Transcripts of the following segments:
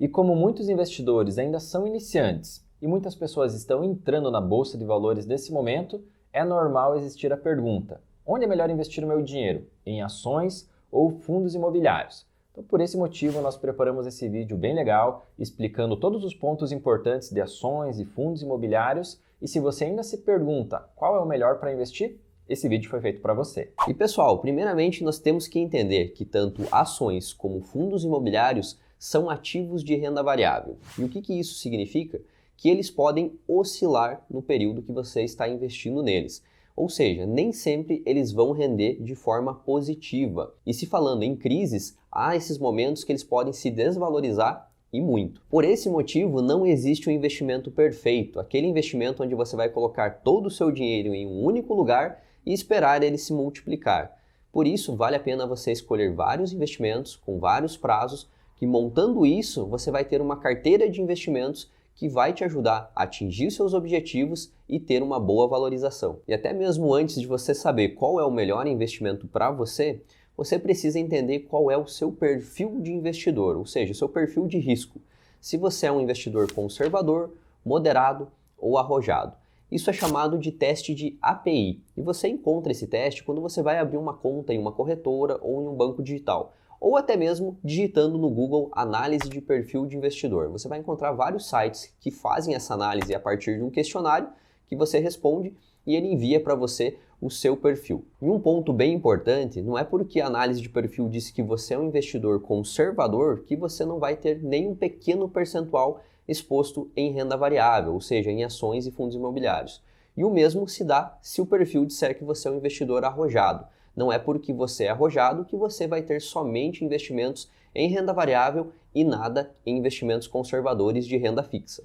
E como muitos investidores ainda são iniciantes e muitas pessoas estão entrando na bolsa de valores nesse momento, é normal existir a pergunta: onde é melhor investir o meu dinheiro? Em ações ou fundos imobiliários? Então, por esse motivo, nós preparamos esse vídeo bem legal, explicando todos os pontos importantes de ações e fundos imobiliários. E se você ainda se pergunta qual é o melhor para investir, esse vídeo foi feito para você. E pessoal, primeiramente nós temos que entender que tanto ações como fundos imobiliários são ativos de renda variável. E o que isso significa? Que eles podem oscilar no período que você está investindo neles. Ou seja, nem sempre eles vão render de forma positiva. E se falando em crises, há esses momentos que eles podem se desvalorizar e muito. Por esse motivo, não existe um investimento perfeito, aquele investimento onde você vai colocar todo o seu dinheiro em um único lugar e esperar ele se multiplicar. Por isso, vale a pena você escolher vários investimentos com vários prazos, que montando isso, você vai ter uma carteira de investimentos que vai te ajudar a atingir seus objetivos e ter uma boa valorização. E até mesmo antes de você saber qual é o melhor investimento para você, você precisa entender qual é o seu perfil de investidor, ou seja, o seu perfil de risco. Se você é um investidor conservador, moderado ou arrojado. Isso é chamado de teste de API. E você encontra esse teste quando você vai abrir uma conta em uma corretora ou em um banco digital. Ou até mesmo digitando no Google análise de perfil de investidor. Você vai encontrar vários sites que fazem essa análise a partir de um questionário que você responde e ele envia para você o seu perfil. E um ponto bem importante, não é porque a análise de perfil diz que você é um investidor conservador que você não vai ter nem um pequeno percentual exposto em renda variável, ou seja, em ações e fundos imobiliários. E o mesmo se dá se o perfil disser que você é um investidor arrojado. Não é porque você é arrojado que você vai ter somente investimentos em renda variável e nada em investimentos conservadores de renda fixa.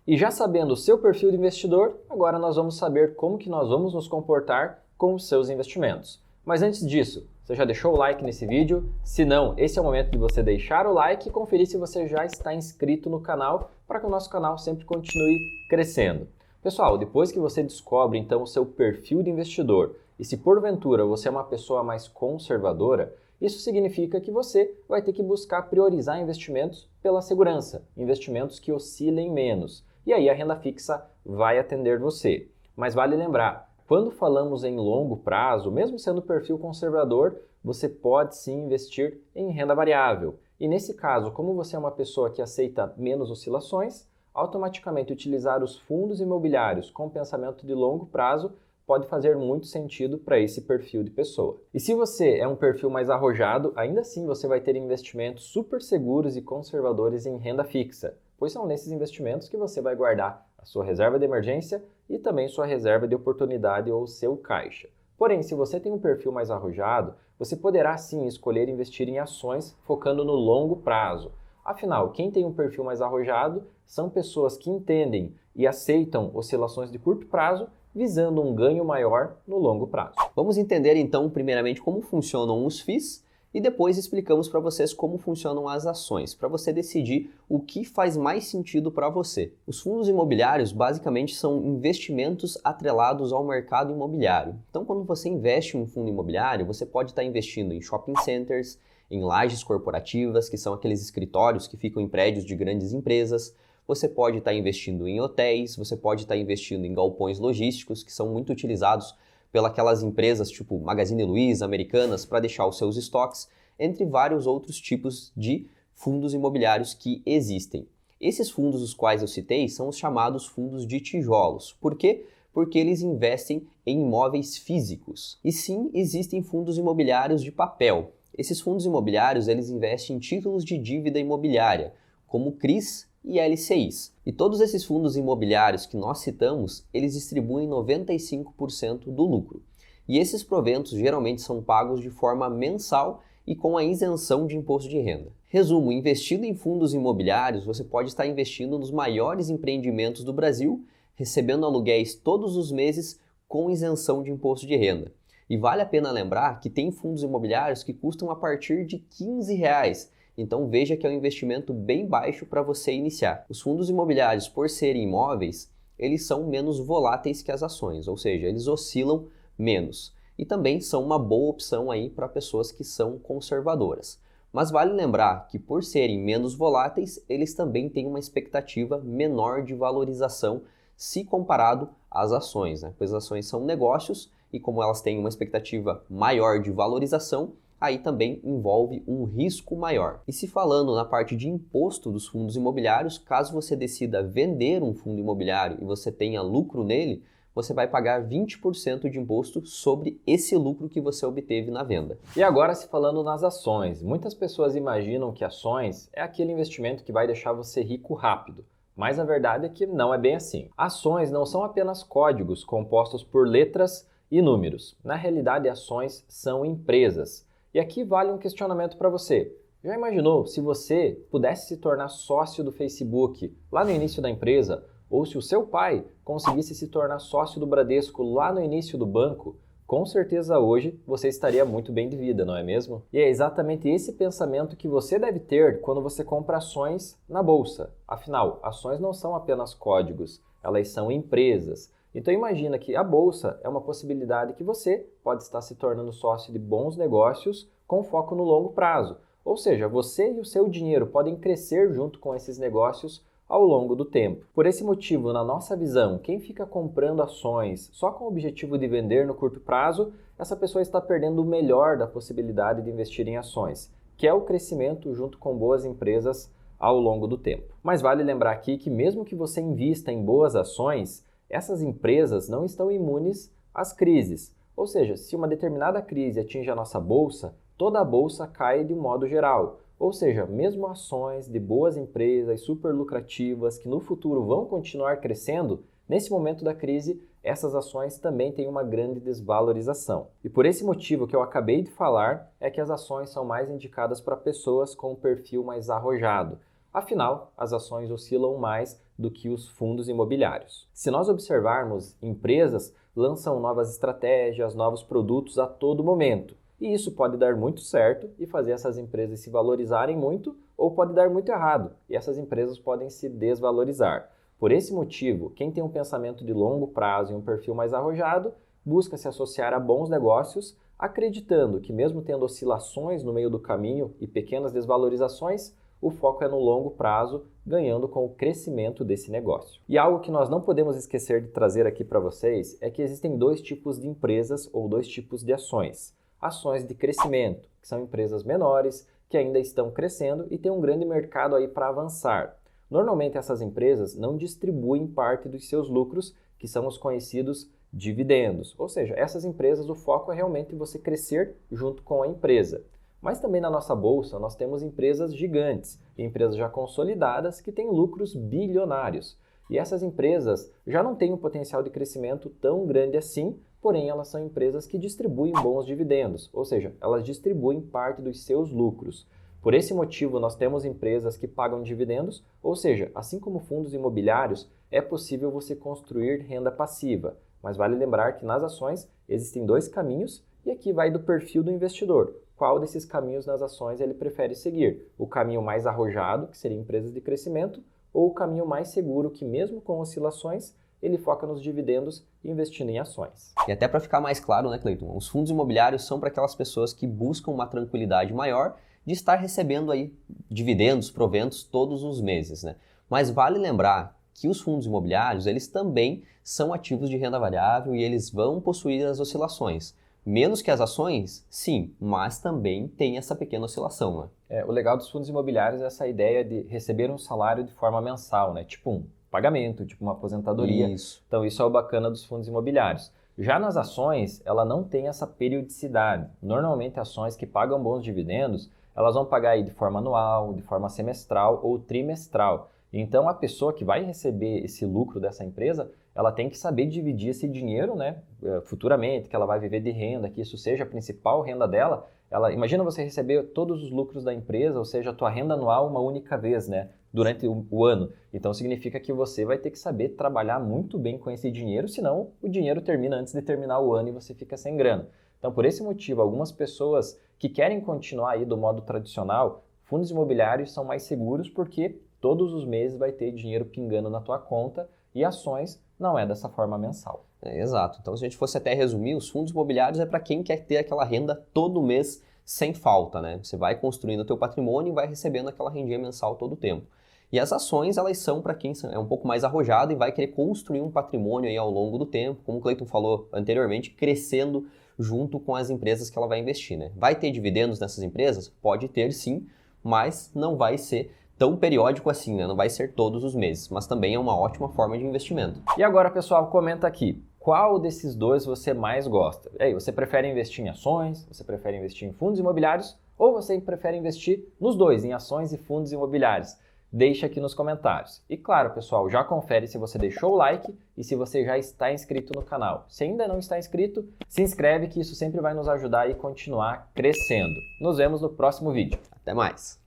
E já sabendo o seu perfil de investidor, agora nós vamos saber como que nós vamos nos comportar com os seus investimentos. Mas antes disso, você já deixou o like nesse vídeo? Se não, esse é o momento de você deixar o like e conferir se você já está inscrito no canal para que o nosso canal sempre continue crescendo. Pessoal, depois que você descobre então o seu perfil de investidor e se porventura você é uma pessoa mais conservadora, isso significa que você vai ter que buscar priorizar investimentos pela segurança, investimentos que oscilem menos. E aí a renda fixa vai atender você. Mas vale lembrar, quando falamos em longo prazo, mesmo sendo perfil conservador, você pode sim investir em renda variável. E nesse caso, como você é uma pessoa que aceita menos oscilações, automaticamente utilizar os fundos imobiliários com pensamento de longo prazo pode fazer muito sentido para esse perfil de pessoa. E se você é um perfil mais arrojado, ainda assim você vai ter investimentos super seguros e conservadores em renda fixa, pois são nesses investimentos que você vai guardar a sua reserva de emergência e também sua reserva de oportunidade ou seu caixa. Porém, se você tem um perfil mais arrojado, você poderá sim escolher investir em ações focando no longo prazo. Afinal, quem tem um perfil mais arrojado são pessoas que entendem e aceitam oscilações de curto prazo, visando um ganho maior no longo prazo. Vamos entender então primeiramente como funcionam os FIIs e depois explicamos para vocês como funcionam as ações, para você decidir o que faz mais sentido para você. Os fundos imobiliários basicamente são investimentos atrelados ao mercado imobiliário. Então quando você investe em um fundo imobiliário, você pode estar investindo em shopping centers, em lajes corporativas, que são aqueles escritórios que ficam em prédios de grandes empresas. Você pode estar investindo em hotéis, você pode estar investindo em galpões logísticos, que são muito utilizados pelas empresas tipo Magazine Luiza, Americanas, para deixar os seus estoques, entre vários outros tipos de fundos imobiliários que existem. Esses fundos os quais eu citei são os chamados fundos de tijolos. Por quê? Porque eles investem em imóveis físicos. E sim, existem fundos imobiliários de papel. Esses fundos imobiliários eles investem em títulos de dívida imobiliária, como CRIs e LCIs. E todos esses fundos imobiliários que nós citamos, eles distribuem 95% do lucro. E esses proventos geralmente são pagos de forma mensal e com a isenção de imposto de renda. Resumo, investindo em fundos imobiliários, você pode estar investindo nos maiores empreendimentos do Brasil, recebendo aluguéis todos os meses com isenção de imposto de renda. E vale a pena lembrar que tem fundos imobiliários que custam a partir de R$15. Então veja que é um investimento bem baixo para você iniciar. Os fundos imobiliários, por serem imóveis, eles são menos voláteis que as ações, ou seja, eles oscilam menos. E também são uma boa opção aí para pessoas que são conservadoras. Mas vale lembrar que por serem menos voláteis, eles também têm uma expectativa menor de valorização se comparado às ações, né? Pois as ações são negócios e como elas têm uma expectativa maior de valorização, aí também envolve um risco maior. E se falando na parte de imposto dos fundos imobiliários, caso você decida vender um fundo imobiliário e você tenha lucro nele, você vai pagar 20% de imposto sobre esse lucro que você obteve na venda. E agora, se falando nas ações, muitas pessoas imaginam que ações é aquele investimento que vai deixar você rico rápido. Mas a verdade é que não é bem assim. Ações não são apenas códigos compostos por letras e números. Na realidade, ações são empresas. E aqui vale um questionamento para você. Já imaginou se você pudesse se tornar sócio do Facebook lá no início da empresa? Ou se o seu pai conseguisse se tornar sócio do Bradesco lá no início do banco, com certeza hoje você estaria muito bem de vida, não é mesmo? E é exatamente esse pensamento que você deve ter quando você compra ações na bolsa. Afinal, ações não são apenas códigos, elas são empresas. Então imagina que a bolsa é uma possibilidade que você pode estar se tornando sócio de bons negócios com foco no longo prazo. Ou seja, você e o seu dinheiro podem crescer junto com esses negócios ao longo do tempo. Por esse motivo, na nossa visão, quem fica comprando ações só com o objetivo de vender no curto prazo, essa pessoa está perdendo o melhor da possibilidade de investir em ações, que é o crescimento junto com boas empresas ao longo do tempo. Mas vale lembrar aqui que mesmo que você invista em boas ações, essas empresas não estão imunes às crises. Ou seja, se uma determinada crise atinge a nossa bolsa, toda a bolsa cai de um modo geral. Ou seja, mesmo ações de boas empresas super lucrativas que no futuro vão continuar crescendo, nesse momento da crise, essas ações também têm uma grande desvalorização. E por esse motivo que eu acabei de falar, é que as ações são mais indicadas para pessoas com um perfil mais arrojado. Afinal, as ações oscilam mais do que os fundos imobiliários. Se nós observarmos, empresas lançam novas estratégias, novos produtos a todo momento. E isso pode dar muito certo e fazer essas empresas se valorizarem muito, ou pode dar muito errado e essas empresas podem se desvalorizar. Por esse motivo, quem tem um pensamento de longo prazo e um perfil mais arrojado, busca se associar a bons negócios, acreditando que mesmo tendo oscilações no meio do caminho e pequenas desvalorizações, o foco é no longo prazo, ganhando com o crescimento desse negócio. E algo que nós não podemos esquecer de trazer aqui para vocês é que existem dois tipos de empresas ou dois tipos de ações. Ações de crescimento, que são empresas menores, que ainda estão crescendo e têm um grande mercado aí para avançar. Normalmente essas empresas não distribuem parte dos seus lucros, que são os conhecidos dividendos. Ou seja, essas empresas, o foco é realmente você crescer junto com a empresa. Mas também na nossa bolsa nós temos empresas gigantes, empresas já consolidadas que têm lucros bilionários. E essas empresas já não têm um potencial de crescimento tão grande assim, porém elas são empresas que distribuem bons dividendos, ou seja, elas distribuem parte dos seus lucros. Por esse motivo, nós temos empresas que pagam dividendos, ou seja, assim como fundos imobiliários, é possível você construir renda passiva. Mas vale lembrar que nas ações existem dois caminhos e aqui vai do perfil do investidor. Qual desses caminhos nas ações ele prefere seguir? O caminho mais arrojado, que seria empresas de crescimento, ou o caminho mais seguro, que mesmo com oscilações, ele foca nos dividendos investindo em ações. E até para ficar mais claro, né, Cleiton? Os fundos imobiliários são para aquelas pessoas que buscam uma tranquilidade maior de estar recebendo aí dividendos, proventos todos os meses, né? Mas vale lembrar que os fundos imobiliários, eles também são ativos de renda variável e eles vão possuir as oscilações. Menos que as ações, sim, mas também tem essa pequena oscilação, né? O legal dos fundos imobiliários é essa ideia de receber um salário de forma mensal, né? Tipo um pagamento, tipo uma aposentadoria. Isso. Então isso é o bacana dos fundos imobiliários. Já nas ações, ela não tem essa periodicidade. Normalmente ações que pagam bons dividendos, elas vão pagar aí de forma anual, de forma semestral ou trimestral. Então a pessoa que vai receber esse lucro dessa empresa, ela tem que saber dividir esse dinheiro, né, futuramente, que ela vai viver de renda, que isso seja a principal renda dela. Imagina você receber todos os lucros da empresa, ou seja, a tua renda anual uma única vez, né, durante o ano. Então significa que você vai ter que saber trabalhar muito bem com esse dinheiro, senão o dinheiro termina antes de terminar o ano e você fica sem grana. Então por esse motivo, algumas pessoas que querem continuar aí do modo tradicional, fundos imobiliários são mais seguros porque todos os meses vai ter dinheiro pingando na tua conta e ações não é dessa forma mensal. Exato. Então, se a gente fosse até resumir, os fundos imobiliários é para quem quer ter aquela renda todo mês sem falta, né? Você vai construindo o teu patrimônio e vai recebendo aquela rendinha mensal todo o tempo. E as ações, elas são para quem é um pouco mais arrojado e vai querer construir um patrimônio aí ao longo do tempo, como o Cleiton falou anteriormente, crescendo junto com as empresas que ela vai investir, né? Vai ter dividendos nessas empresas? Pode ter sim, mas não vai ser tão periódico assim, né? Não vai ser todos os meses, mas também é uma ótima forma de investimento. E agora, pessoal, comenta aqui, qual desses dois você mais gosta? E aí, você prefere investir em ações? Você prefere investir em fundos imobiliários? Ou você prefere investir nos dois, em ações e fundos imobiliários? Deixa aqui nos comentários. E claro, pessoal, já confere se você deixou o like e se você já está inscrito no canal. Se ainda não está inscrito, se inscreve que isso sempre vai nos ajudar a continuar crescendo. Nos vemos no próximo vídeo. Até mais!